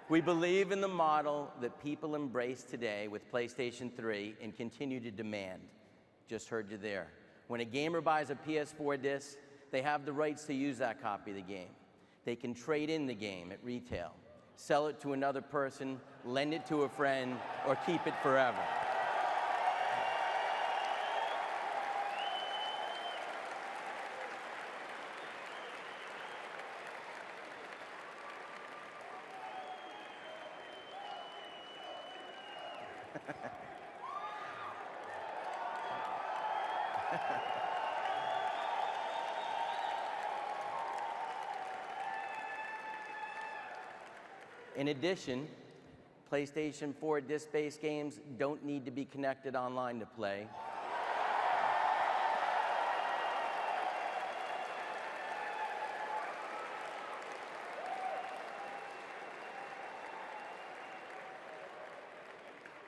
We believe in the model that people embrace today with PlayStation 3 and continue to demand. Just heard you there. When a gamer buys a PS4 disc, they have the rights to use that copy of the game. They can trade in the game at retail, sell it to another person, lend it to a friend, or keep it forever. In addition, PlayStation 4 disc-based games don't need to be connected online to play.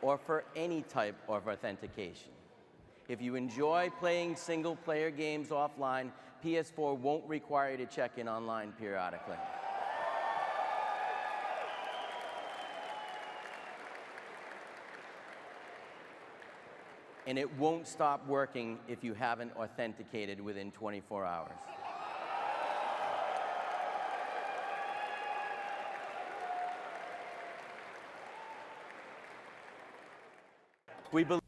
Or for any type of authentication. If you enjoy playing single-player games offline, PS4 won't require you to check in online periodically. And it won't stop working if you haven't authenticated within 24 hours. We believe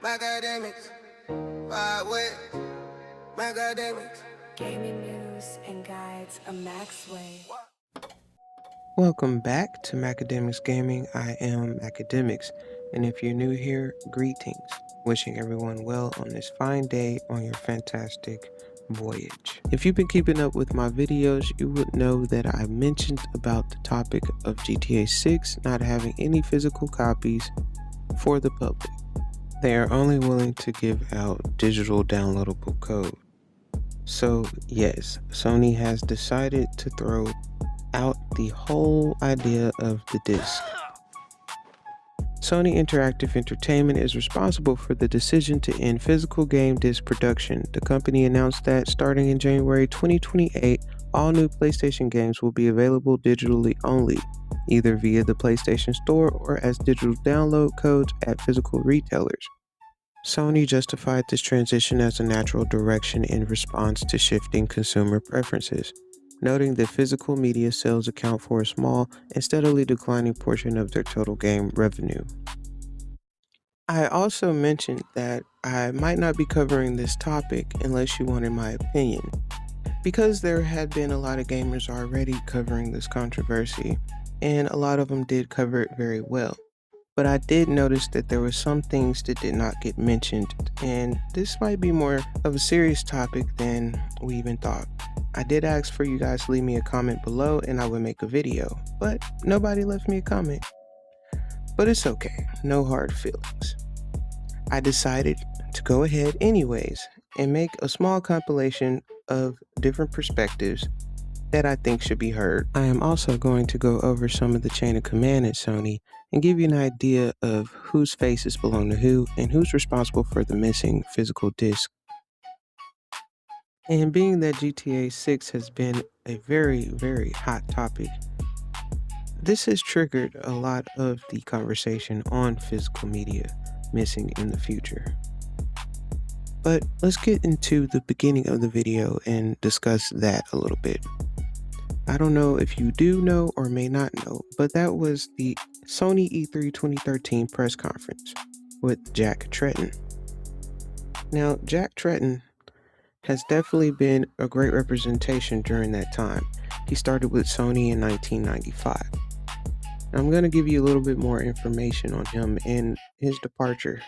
Mackademiks, ride with Mackademiks. Gaming news and guides a Mack's way. Welcome back to Mackademik Gaming. I am Mackademiks, and if you're new here, greetings. Wishing everyone well on this fine day on your fantastic voyage. If you've been keeping up with my videos, you would know that I mentioned about the topic of GTA 6 not having any physical copies for the public. They are only willing to give out digital downloadable code. So yes, Sony has decided to throw out the whole idea of the disc. Sony Interactive Entertainment is responsible for the decision to end physical game disc production. The company announced that starting in January 2028, all new PlayStation games will be available digitally only, either via the PlayStation Store or as digital download codes at physical retailers. Sony justified this transition as a natural direction in response to shifting consumer preferences, noting that physical media sales account for a small and steadily declining portion of their total game revenue. I also mentioned that I might not be covering this topic unless you wanted my opinion, because there had been a lot of gamers already covering this controversy, and a lot of them did cover it very well. But I did notice that there were some things that did not get mentioned, and this might be more of a serious topic than we even thought. I did ask for you guys to leave me a comment below and I would make a video, but nobody left me a comment. But it's okay, no hard feelings. I decided to go ahead anyways and make a small compilation of different perspectives that I think should be heard. I am also going to go over some of the chain of command at Sony and give you an idea of whose faces belong to who and who's responsible for the missing physical disc. And being that GTA 6 has been a very, very hot topic, this has triggered a lot of the conversation on physical media missing in the future. But let's get into the beginning of the video and discuss that a little bit. I don't know if you do know or may not know, but that was the Sony E3 2013 press conference with Jack Tretton. Now, Jack Tretton has definitely been a great representation during that time. He started with Sony in 1995. I'm going to give you a little bit more information on him and his departure.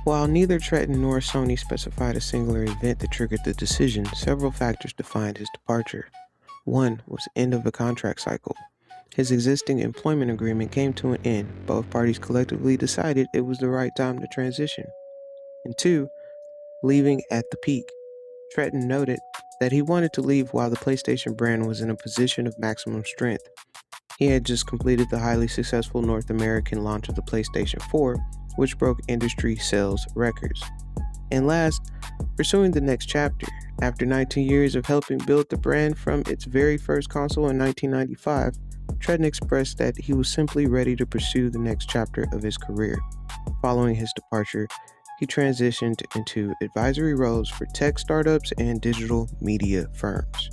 While neither Tretton nor Sony specified a singular event that triggered the decision, several factors defined his departure. One was end of a contract cycle. His existing employment agreement came to an end. Both parties collectively decided it was the right time to transition. And two, leaving at the peak. Tretton noted that he wanted to leave while the PlayStation brand was in a position of maximum strength. He had just completed the highly successful North American launch of the PlayStation 4, which broke industry sales records. And last, pursuing the next chapter. After 19 years of helping build the brand from its very first console in 1995, Tredin expressed that he was simply ready to pursue the next chapter of his career. Following his departure, he transitioned into advisory roles for tech startups and digital media firms.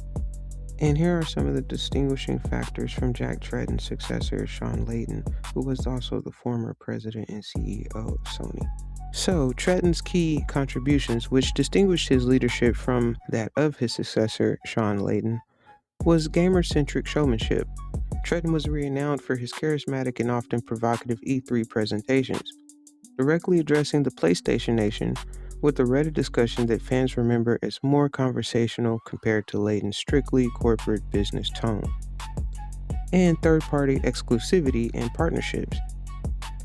And here are some of the distinguishing factors from Jack Tredin's successor, Sean Layden, who was also the former president and CEO of Sony. So, Tredin's key contributions, which distinguished his leadership from that of his successor, Sean Layden, was gamer-centric showmanship. Tredin was renowned for his charismatic and often provocative E3 presentations, directly addressing the PlayStation Nation with a Reddit discussion that fans remember as more conversational compared to Layden's strictly corporate business tone. And third-party exclusivity and partnerships.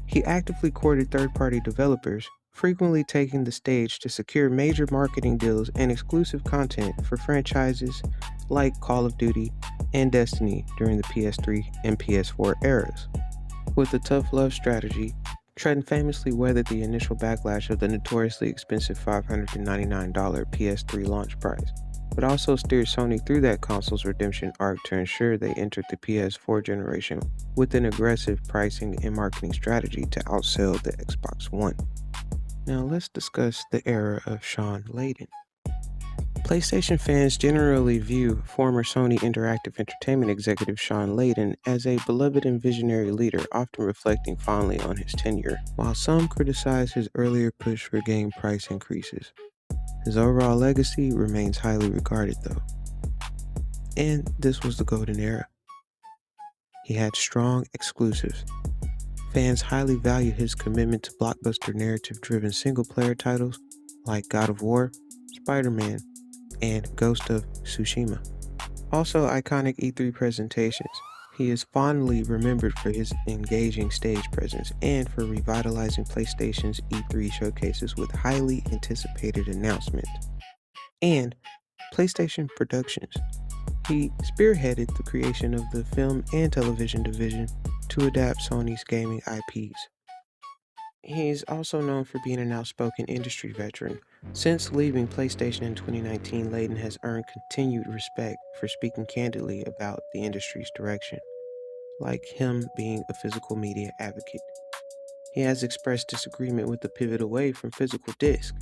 He actively courted third-party developers, frequently taking the stage to secure major marketing deals and exclusive content for franchises like Call of Duty and Destiny during the PS3 and PS4 eras. With a tough love strategy, Tredin famously weathered the initial backlash of the notoriously expensive $599 PS3 launch price, but also steered Sony through that console's redemption arc to ensure they entered the PS4 generation with an aggressive pricing and marketing strategy to outsell the Xbox One. Now let's discuss the era of Sean Layden. PlayStation fans generally view former Sony Interactive Entertainment executive Sean Layden as a beloved and visionary leader, often reflecting fondly on his tenure, while some criticize his earlier push for game price increases. His overall legacy remains highly regarded though. And this was the golden era. He had strong exclusives. Fans highly valued his commitment to blockbuster narrative-driven single-player titles like God of War, Spider-Man, and Ghost of Tsushima. Also iconic E3 presentations. He is fondly remembered for his engaging stage presence and for revitalizing PlayStation's E3 showcases with highly anticipated announcements. And PlayStation Productions. He spearheaded the creation of the film and television division to adapt Sony's gaming IPs. He's also known for being an outspoken industry veteran. Since leaving PlayStation in 2019, Layden has earned continued respect for speaking candidly about the industry's direction, like him being a physical media advocate. He has expressed disagreement with the pivot away from physical disc,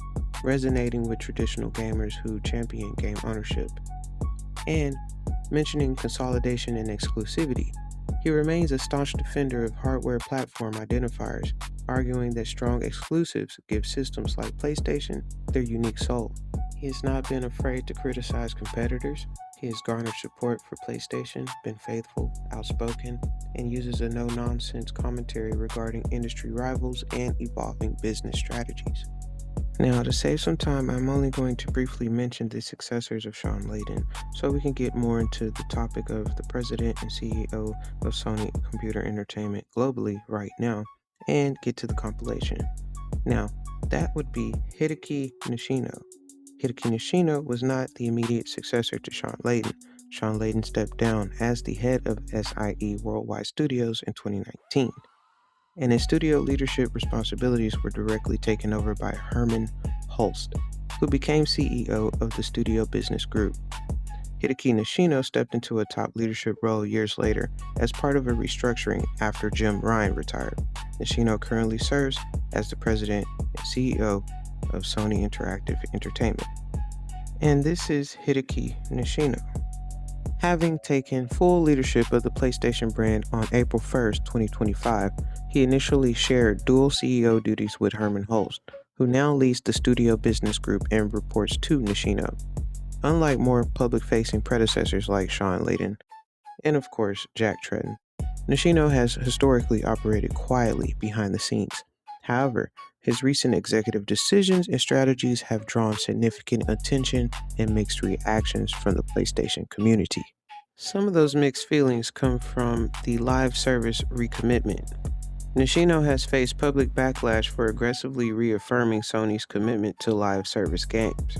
resonating with traditional gamers who champion game ownership. And mentioning consolidation and exclusivity, he remains a staunch defender of hardware platform identifiers, arguing that strong exclusives give systems like PlayStation their unique soul. He has not been afraid to criticize competitors. He has garnered support for PlayStation, been faithful, outspoken, and uses a no-nonsense commentary regarding industry rivals and evolving business strategies. Now, to save some time, I'm only going to briefly mention the successors of Sean Layden, so we can get more into the topic of the president and CEO of Sony Computer Entertainment globally right now, and get to the compilation. Now, that would be Hideki Nishino. Hideki Nishino was not the immediate successor to Sean Layden. Sean Layden stepped down as the head of SIE Worldwide Studios in 2019. And his studio leadership responsibilities were directly taken over by Herman Hulst, who became CEO of the Studio Business Group. Hideki Nishino stepped into a top leadership role years later as part of a restructuring after Jim Ryan retired. Nishino currently serves as the president and CEO of Sony Interactive Entertainment. And this is Hideki Nishino. Having taken full leadership of the PlayStation brand on April 1st, 2025, he initially shared dual CEO duties with Herman Hulst, who now leads the Studio Business Group and reports to Nishino. Unlike more public-facing predecessors like Sean Layden, and of course Jack Tredin, Nishino has historically operated quietly behind the scenes. However, his recent executive decisions and strategies have drawn significant attention and mixed reactions from the PlayStation community. Some of those mixed feelings come from the live service recommitment. Nishino has faced public backlash for aggressively reaffirming Sony's commitment to live service games.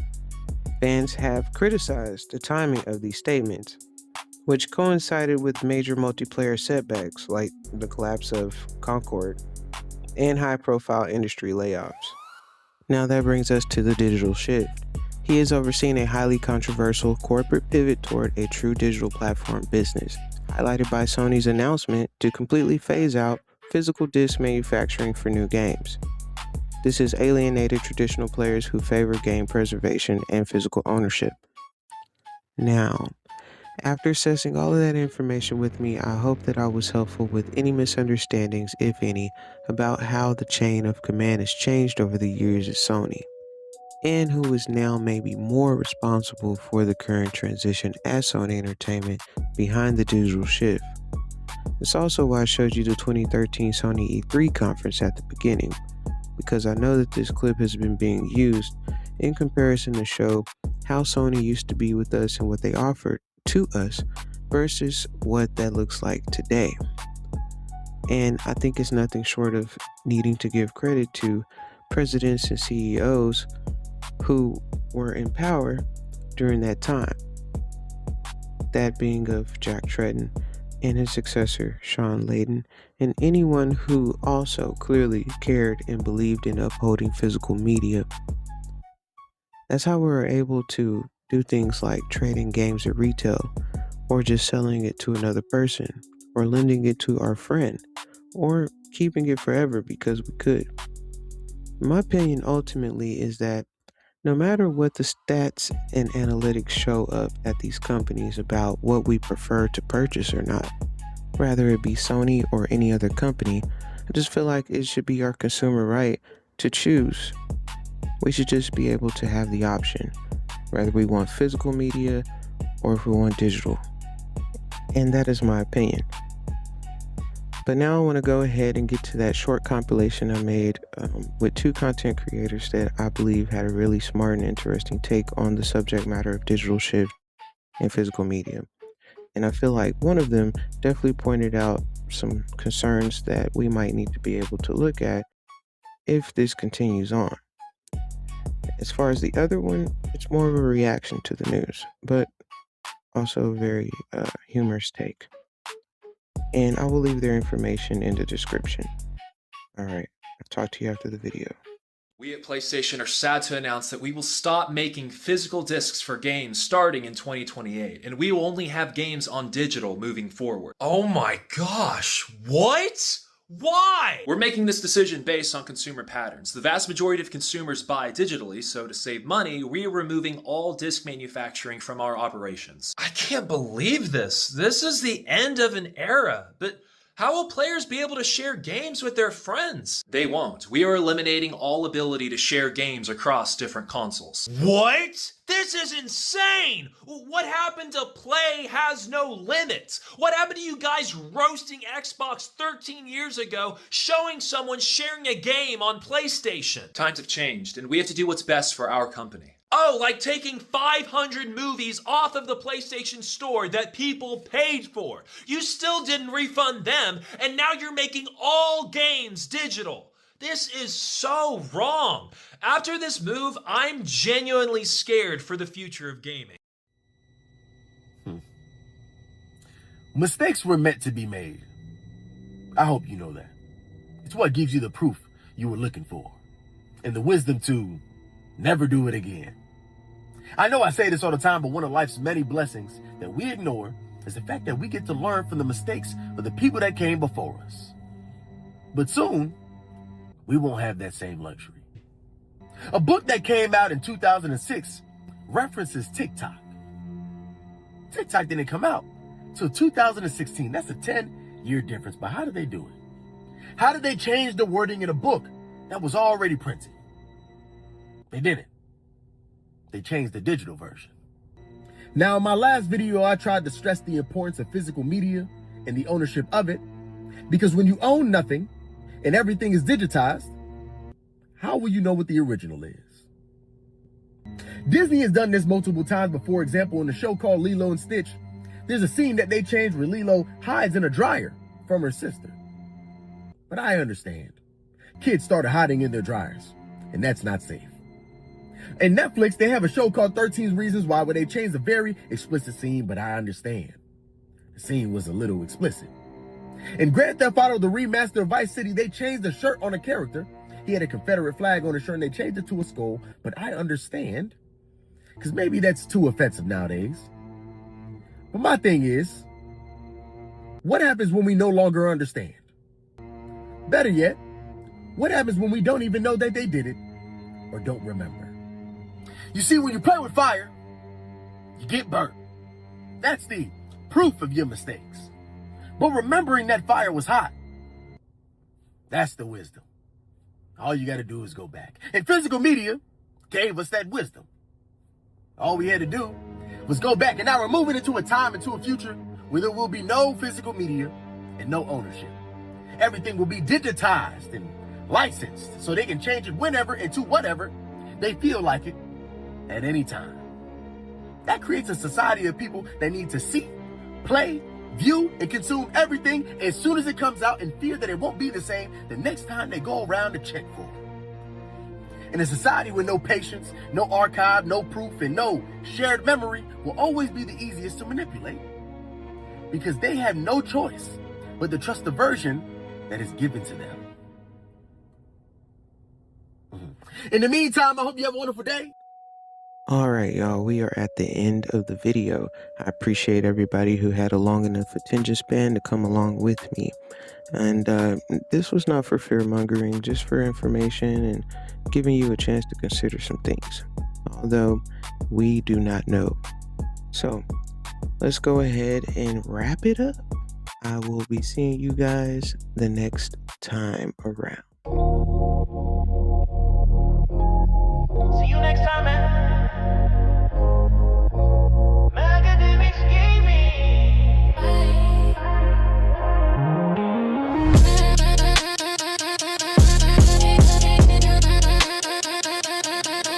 Fans have criticized the timing of these statements, which coincided with major multiplayer setbacks like the collapse of Concord and high-profile industry layoffs. Now that brings us to the digital shift. He has overseen a highly controversial corporate pivot toward a true digital platform business, highlighted by Sony's announcement to completely phase out physical disc manufacturing for new games. This has alienated traditional players who favor game preservation and physical ownership. Now, after assessing all of that information with me, I hope that I was helpful with any misunderstandings, if any, about how the chain of command has changed over the years at Sony, and who is now maybe more responsible for the current transition at Sony Entertainment behind the digital shift. It's also why I showed you the 2013 Sony E3 conference at the beginning, because I know that this clip has been being used in comparison to show how Sony used to be with us and what they offered to us versus what that looks like today. And I think it's nothing short of needing to give credit to presidents and CEOs who were in power during that time. That being of Jack Tretton and his successor, Sean Layden, and anyone who also clearly cared and believed in upholding physical media. That's how we were able to do things like trading games at retail, or just selling it to another person, or lending it to our friend, or keeping it forever because we could. My opinion ultimately is that no matter what the stats and analytics show up at these companies about what we prefer to purchase or not, whether it be Sony or any other company, I just feel like it should be our consumer right to choose. We should just be able to have the option, whether we want physical media or if we want digital. And that is my opinion. But now I want to go ahead and get to that short compilation I made with two content creators that I believe had a really smart and interesting take on the subject matter of digital shift and physical media. And I feel like one of them definitely pointed out some concerns that we might need to be able to look at if this continues on. As far as the other one, it's more of a reaction to the news, but also a very humorous take. And I will leave their information in the description. Alright, I'll talk to you after the video. We at PlayStation are sad to announce that we will stop making physical discs for games starting in 2028, and we will only have games on digital moving forward. Oh my gosh, what? Why? We're making this decision based on consumer patterns. The vast majority of consumers buy digitally, so to save money, we are removing all disc manufacturing from our operations. I can't believe this. This is the end of an era, but how will players be able to share games with their friends? They won't. We are eliminating all ability to share games across different consoles. What? This is insane! What happened to play has no limits? What happened to you guys roasting Xbox 13 years ago, showing someone sharing a game on PlayStation? Times have changed, and we have to do what's best for our company. Oh, like taking 500 movies off of the PlayStation Store that people paid for. You still didn't refund them, and now you're making all games digital. This is so wrong. After this move, I'm genuinely scared for the future of gaming. Mistakes were meant to be made. I hope you know that. It's what gives you the proof you were looking for, and the wisdom to never do it again. I know I say this all the time, but one of life's many blessings that we ignore is the fact that we get to learn from the mistakes of the people that came before us. But soon, we won't have that same luxury. A book that came out in 2006 references Tik Tok. TikTok didn't come out till 2016. That's a 10-year difference. But how did they do it? How did they change the wording in a book that was already printed? They didn't. They changed the digital version. Now, in my last video, I tried to stress the importance of physical media and the ownership of it, because when you own nothing and everything is digitized, how will you know what the original is? Disney has done this multiple times. For example, in the show called Lilo and Stitch, there's a scene that they changed where Lilo hides in a dryer from her sister. But I understand. Kids started hiding in their dryers, and that's not safe. In Netflix, they have a show called 13 Reasons Why, where they changed a very explicit scene, but I understand. The scene was a little explicit. In Grand Theft Auto, the remaster of Vice City, they changed the shirt on a character. He had a Confederate flag on his shirt and they changed it to a skull, but I understand, because maybe that's too offensive nowadays. But my thing is, what happens when we no longer understand? Better yet, what happens when we don't even know that they did it or don't remember? You see, when you play with fire, you get burnt. That's the proof of your mistakes. But remembering that fire was hot, that's the wisdom. All you got to do is go back. And physical media gave us that wisdom. All we had to do was go back. And now we're moving into a time, into a future where there will be no physical media and no ownership. Everything will be digitized and licensed so they can change it whenever and to whatever they feel like it at any time. That creates a society of people that need to see, play, view, and consume everything as soon as it comes out and fear that it won't be the same the next time they go around to check for it. In a society with no patience, no archive, no proof, and no shared memory will always be the easiest to manipulate, because they have no choice but to trust the version that is given to them. In the meantime, I hope you have a wonderful day. All right, y'all, we are at the end of the video. I appreciate everybody who had a long enough attention span to come along with me. And this was not for fear-mongering, just for information and giving you a chance to consider some things, although we do not know. So let's go ahead and wrap it up. I will be seeing you guys the next time around. See you next time, man. Mackademik Gaming.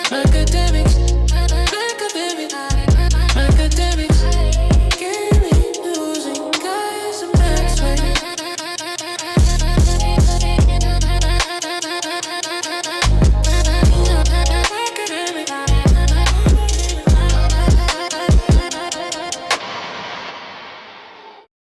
Mackademiks.